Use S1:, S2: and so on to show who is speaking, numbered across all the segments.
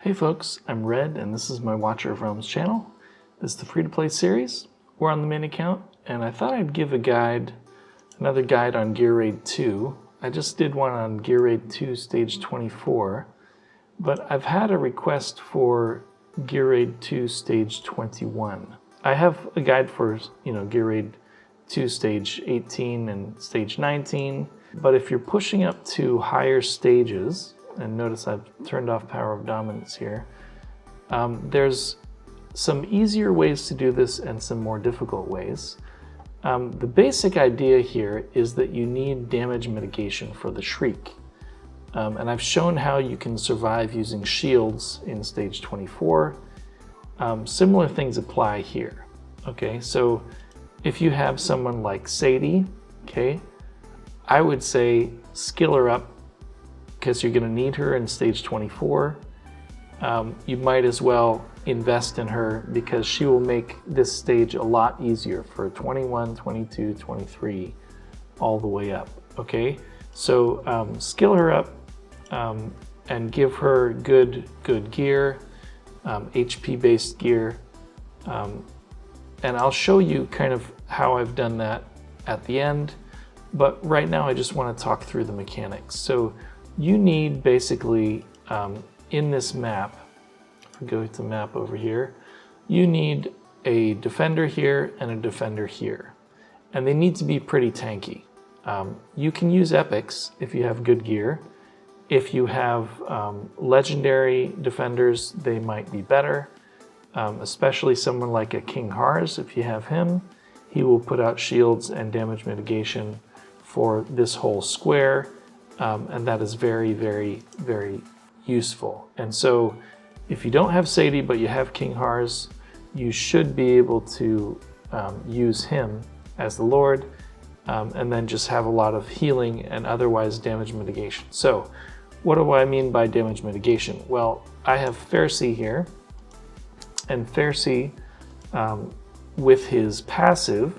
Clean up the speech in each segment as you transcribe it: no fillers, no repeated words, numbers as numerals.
S1: Hey folks, I'm Red and this is my Watcher of Realms channel. This is the free-to-play series. We're on the main account and I thought I'd give a guide, another guide on Gear Raid 2. I just did one on Gear Raid 2 stage 24, but I've had a request for Gear Raid 2 stage 21. I have a guide for, Gear Raid 2 stage 18 and stage 19, but if you're pushing up to higher stages, and notice I've turned off Power of Dominance here, there's some easier ways to do this and some more difficult ways. The basic idea here is that you need damage mitigation for the Shriek. And I've shown how you can survive using shields in stage 24. Similar things apply here. Okay, so if you have someone like Sadie, okay, I would say skill her up because you're going to need her in stage 24. You might as well invest in her because she will make this stage a lot easier for 21, 22, 23, all the way up. Okay, so skill her up and give her good gear, HP based gear, and I'll show you kind of how I've done that at the end. But right now I just want to talk through the mechanics. So you need basically, in this map, if we go to the map over here, you need a defender here and a defender here. And they need to be pretty tanky. You can use epics if you have good gear. If you have legendary defenders, they might be better. Especially someone like a King Hars, if you have him, he will put out shields and damage mitigation for this whole square. And that is very, very, very useful. And so if you don't have Sadie, but you have King Hars, you should be able to use him as the Lord, and then just have a lot of healing and otherwise damage mitigation. So what do I mean by damage mitigation? Well, I have Ferssi here, and Ferssi, with his passive,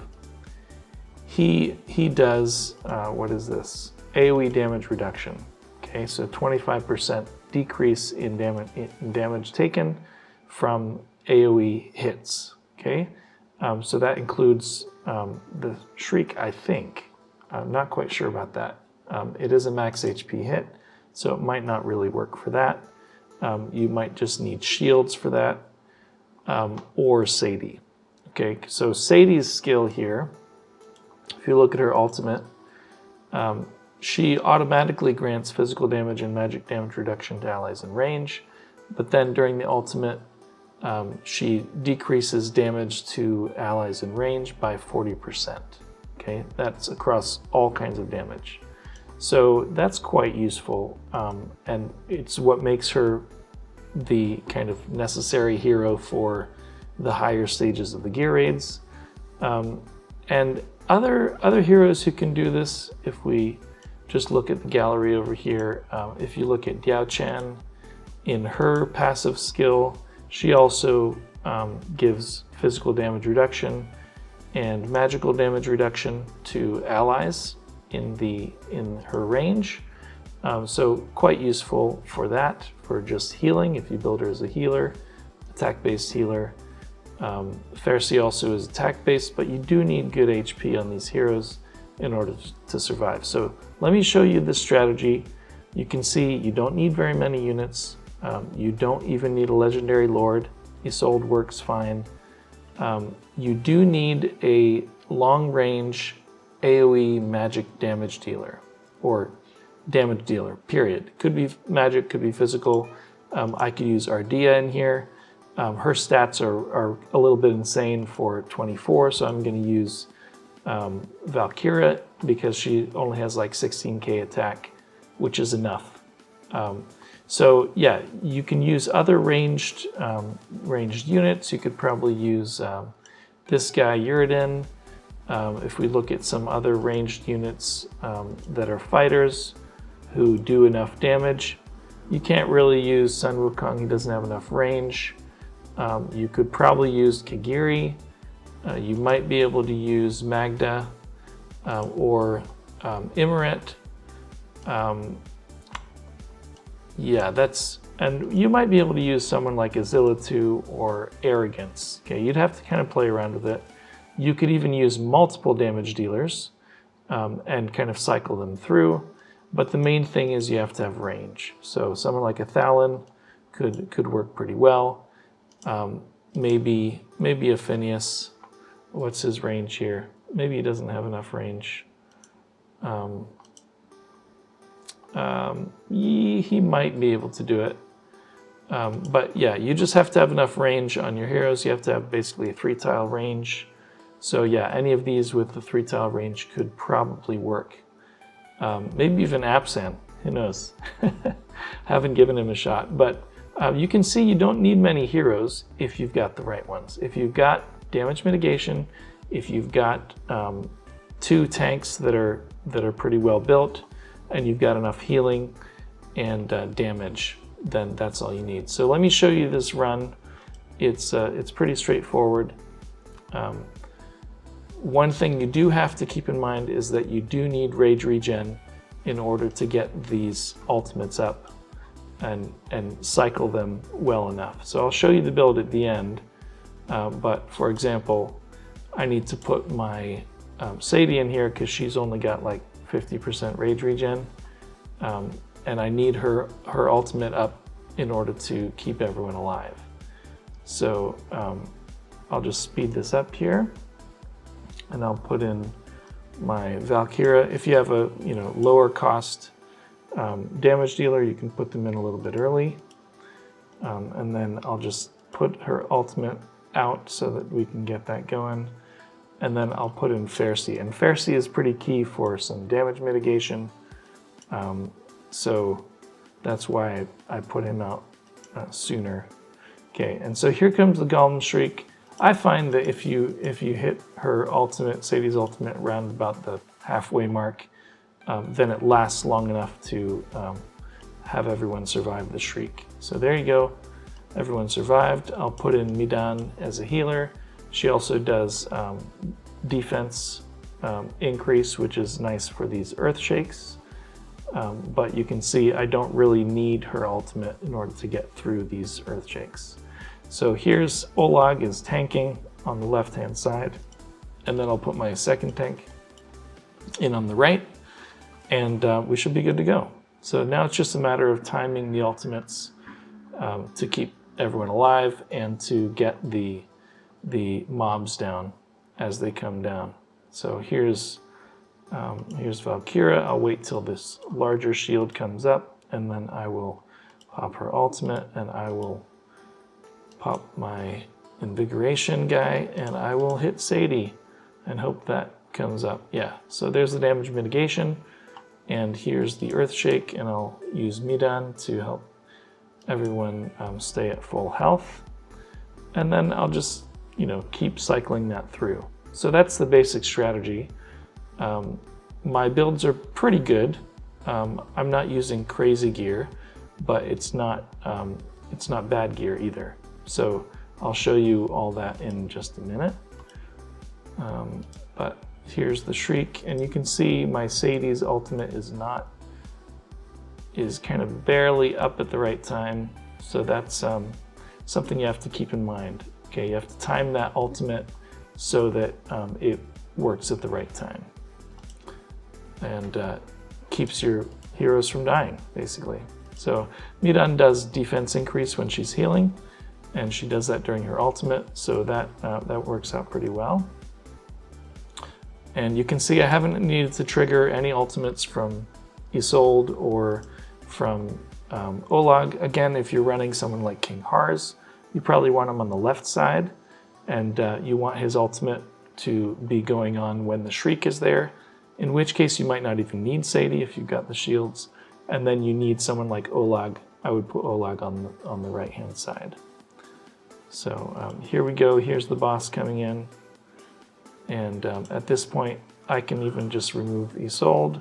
S1: he does, what is this? AoE damage reduction. Okay, so 25% decrease in damage taken from AoE hits. Okay, so that includes the Shriek, I think. I'm not quite sure about that. It is a max HP hit, so it might not really work for that. You might just need shields for that, or Sadie. Okay, so Sadie's skill here, if you look at her ultimate, she automatically grants physical damage and magic damage reduction to allies in range, but then during the ultimate, she decreases damage to allies in range by 40%. Okay, that's across all kinds of damage. So that's quite useful, and it's what makes her the kind of necessary hero for the higher stages of the gear raids. And other heroes who can do this, if we just look at the gallery over here, if you look at Diao Chan, in her passive skill, she also gives physical damage reduction and magical damage reduction to allies in her range. So quite useful for that, for just healing, if you build her as a healer, attack-based healer. Ferssi also is attack-based, but you do need good HP on these heroes in order to survive. So let me show you this strategy. You can see you don't need very many units. You don't even need a legendary lord. Isolde works fine. You do need a long-range AoE magic damage dealer, or damage dealer, period. Could be magic, could be physical. I could use Ardea in here. Her stats are a little bit insane for 24, so I'm going to use Valkyra because she only has like 16k attack, which is enough. So yeah, you can use other ranged units. You could probably use this guy, Uridin. If we look at some other ranged units that are fighters who do enough damage, you can't really use Sun Wukong, he doesn't have enough range. You could probably use Kagiri. You might be able to use Magda or Imeret. Yeah, that's And you might be able to use someone like Isolde 2 or Arrogance. Okay, you'd have to kind of play around with it. You could even use multiple damage dealers and kind of cycle them through. But the main thing is you have to have range. So someone like a Thalon could work pretty well. Maybe a Phineas. What's his range here? Maybe he doesn't have enough range. He might be able to do it. But yeah, you just have to have enough range on your heroes. You have to have basically a 3-tile range. So yeah, any of these with the 3-tile range could probably work. Maybe even Absan, who knows? Haven't given him a shot. But you can see you don't need many heroes if you've got the right ones. If you've got damage mitigation, if you've got 2 tanks that are pretty well built, and you've got enough healing and damage, then that's all you need. So let me show you this run. It's pretty straightforward. One thing you do have to keep in mind is that you do need rage regen in order to get these ultimates up and cycle them well enough. So I'll show you the build at the end, but for example, I need to put my Sadie in here because she's only got like 50% rage regen, and I need her ultimate up in order to keep everyone alive. So I'll just speed this up here, and I'll put in my Valkyra. If you have a lower cost damage dealer, you can put them in a little bit early, and then I'll just put her ultimate out so that we can get that going. And then I'll put in Ferssi. And Ferssi is pretty key for some damage mitigation. So that's why I put him out sooner. Okay, and so here comes the Golem Shriek. I find that if you hit her ultimate, Sadie's ultimate, around about the halfway mark, then it lasts long enough to have everyone survive the Shriek. So there you go. Everyone survived. I'll put in Midan as a healer. She also does defense increase, which is nice for these earth shakes. But you can see I don't really need her ultimate in order to get through these earth shakes. So here's Olague is tanking on the left-hand side, and then I'll put my second tank in on the right, and we should be good to go. So now it's just a matter of timing the ultimates to keep everyone alive and to get the mobs down as they come down. So here's Valkyra. I'll wait till this larger shield comes up, and then I will pop her ultimate, and I will pop my invigoration guy, and I will hit Sadie and hope that comes up. Yeah, so there's the damage mitigation, and here's the earth shake, and I'll use Midan to help everyone stay at full health. And then I'll just keep cycling that through. So that's the basic strategy. My builds are pretty good. I'm not using crazy gear, but it's not bad gear either. So I'll show you all that in just a minute. But here's the Shriek, and you can see my Sadie's ultimate is kind of barely up at the right time. So that's something you have to keep in mind. Okay, you have to time that ultimate so that it works at the right time and keeps your heroes from dying, basically. So Midan does defense increase when she's healing, and she does that during her ultimate, so that works out pretty well. And you can see I haven't needed to trigger any ultimates from Isolde or from Olague. Again, if you're running someone like King Hars, you probably want him on the left side, and you want his ultimate to be going on when the Shriek is there, in which case you might not even need Sadie if you've got the shields, and then you need someone like Olague. I would put Olague on the right-hand side. So here we go, here's the boss coming in, and at this point I can even just remove Isolde,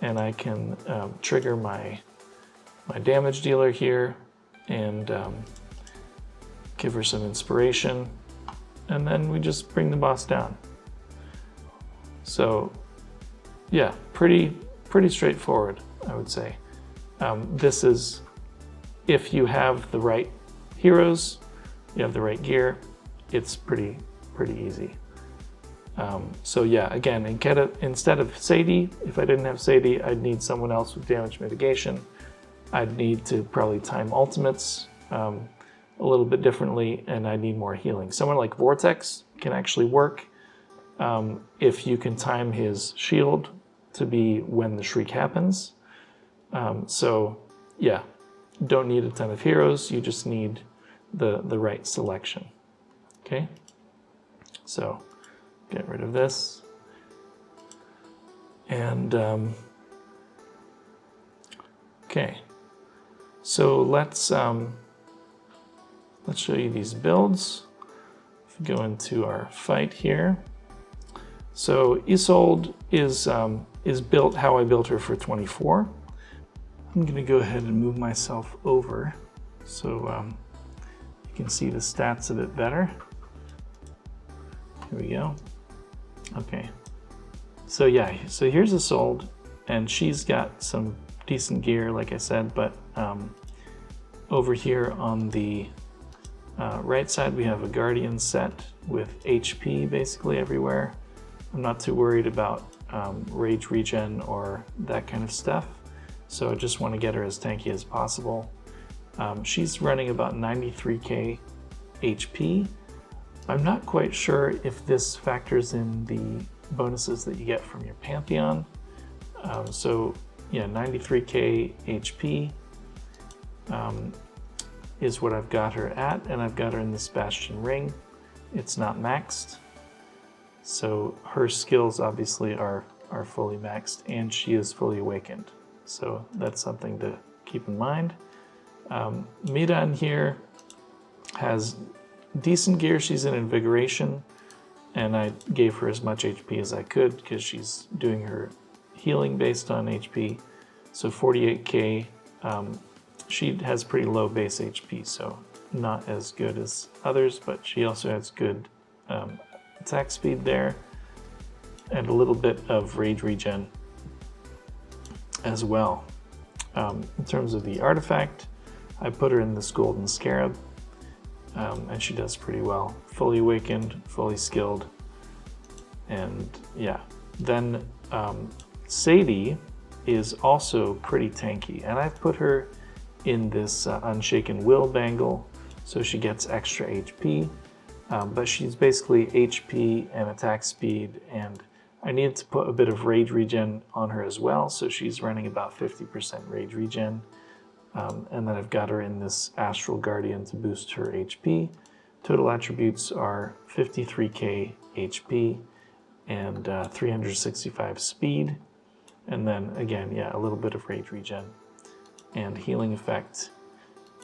S1: and I can trigger my damage dealer here, and give her some inspiration, and then we just bring the boss down. So yeah, pretty straightforward, I would say. This is if you have the right heroes, you have the right gear, it's pretty easy. So yeah, again, instead of Sadie, if I didn't have Sadie, I'd need someone else with damage mitigation. I'd need to probably time ultimates a little bit differently, and I need more healing. Someone like Vortex can actually work if you can time his shield to be when the shriek happens. So yeah, don't need a ton of heroes, you just need the right selection. Okay, so get rid of this. And okay, so let's show you these builds. If we go into our fight here. So Isolde is built how I built her for 24. I'm gonna go ahead and move myself over so you can see the stats a bit better. Here we go. Okay, so yeah, so here's Isolde, and she's got some decent gear, like I said, but over here on the right side we have a Guardian set with HP basically everywhere. I'm not too worried about rage regen or that kind of stuff, so I just want to get her as tanky as possible. She's running about 93k HP. I'm not quite sure if this factors in the bonuses that you get from your Pantheon. So yeah, 93k HP is what I've got her at, and I've got her in this Bastion ring. It's not maxed, so her skills obviously are fully maxed, and she is fully awakened. So that's something to keep in mind. Midan here has decent gear. She's in invigoration, and I gave her as much HP as I could because she's doing her healing based on HP. So 48k. She has pretty low base HP, so not as good as others, but she also has good attack speed there and a little bit of rage regen as well. In terms of the artifact, I put her in this golden scarab. And she does pretty well. Fully awakened, fully skilled, and yeah. Then Sadie is also pretty tanky, and I've put her in this Unshaken Will bangle, so she gets extra HP, but she's basically HP and attack speed, and I needed to put a bit of rage regen on her as well, so she's running about 50% rage regen. And then I've got her in this Astral Guardian to boost her HP. Total attributes are 53k HP and 365 speed. And then again, yeah, a little bit of rage regen and healing effect.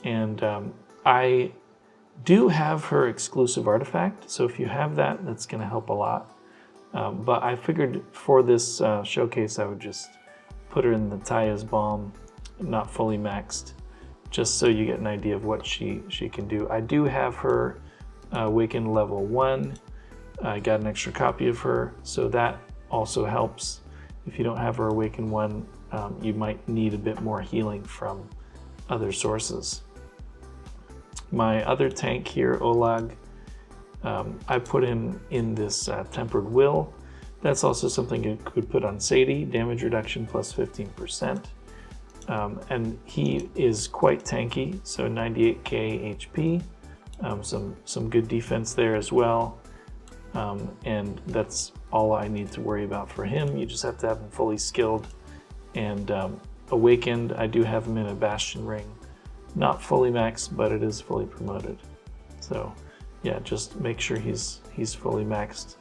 S1: And I do have her exclusive artifact, so if you have that, that's going to help a lot. But I figured for this showcase I would just put her in the Taya's Balm, not fully maxed, just so you get an idea of what she can do. I do have her Awakened level 1. I got an extra copy of her, so that also helps. If you don't have her Awakened 1, you might need a bit more healing from other sources. My other tank here, Olague, I put him in this Tempered Will. That's also something you could put on Sadie, damage reduction plus 15%. And he is quite tanky, so 98k HP, some good defense there as well, and that's all I need to worry about for him. You just have to have him fully skilled and awakened. I do have him in a Bastion ring, not fully maxed, but it is fully promoted. So yeah, just make sure he's fully maxed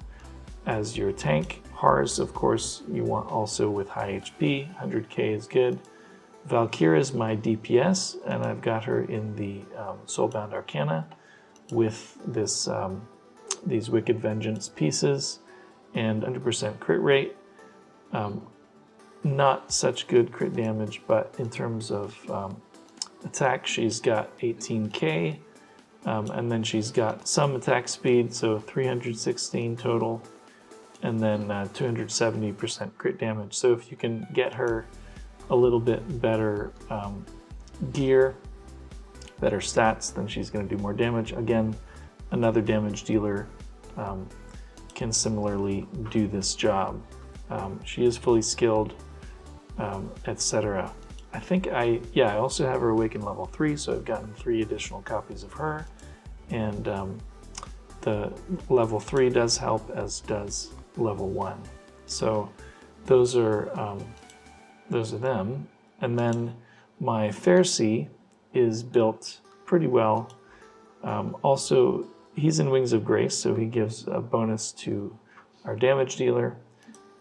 S1: as your tank. Hars, of course, you want also with high HP. 100k is good. Valkyra is my DPS, and I've got her in the Soulbound Arcana with this these Wicked Vengeance pieces and 100% crit rate. Not such good crit damage, but in terms of attack, she's got 18k, and then she's got some attack speed, so 316 total, and then 270% crit damage. So if you can get her a little bit better gear, better stats, then she's going to do more damage. Again, another damage dealer can similarly do this job. She is fully skilled, etc. I think I also have her awakened level 3, so I've gotten 3 additional copies of her, and the level 3 does help, as does level 1. So those are them. And then my Ferssi is built pretty well. Also, he's in Wings of Grace, so he gives a bonus to our damage dealer,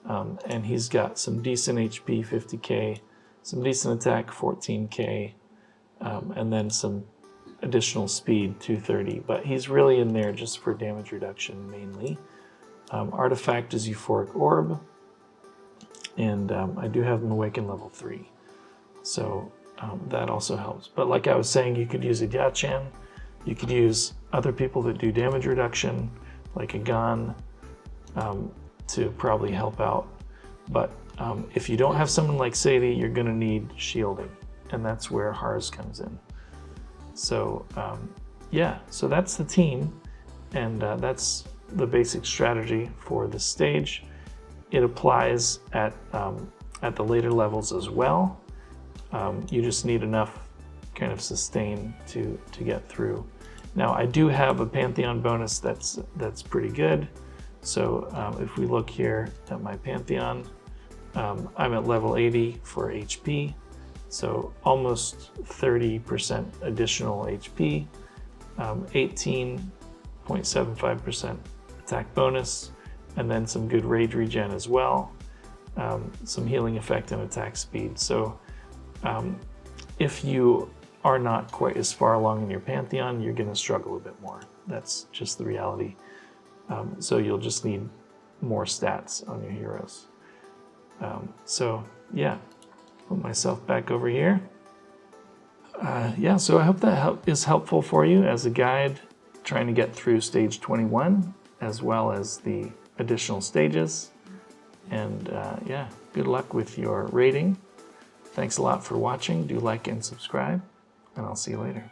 S1: and he's got some decent HP, 50k, some decent attack, 14k, and then some additional speed, 230. But he's really in there just for damage reduction mainly. Artifact is Euphoric Orb, and I do have him awakened level 3, so that also helps. But like I was saying, you could use a Yachan, you could use other people that do damage reduction, like a Gon, to probably help out. But if you don't have someone like Sadie, you're going to need shielding, and that's where Hars comes in. So yeah, so that's the team, and that's the basic strategy for the stage. It applies at the later levels as well. You just need enough kind of sustain to get through. Now I do have a Pantheon bonus that's pretty good. So if we look here at my Pantheon, I'm at level 80 for HP, so almost 30% additional HP, 18.75% attack bonus, and then some good rage regen as well, some healing effect and attack speed. So if you are not quite as far along in your Pantheon, you're going to struggle a bit more. That's just the reality. So you'll just need more stats on your heroes. So yeah, put myself back over here. Yeah, so I hope that is helpful for you as a guide trying to get through stage 21 as well as the additional stages. And yeah, good luck with your rating. Thanks a lot for watching. Do like and subscribe, and I'll see you later.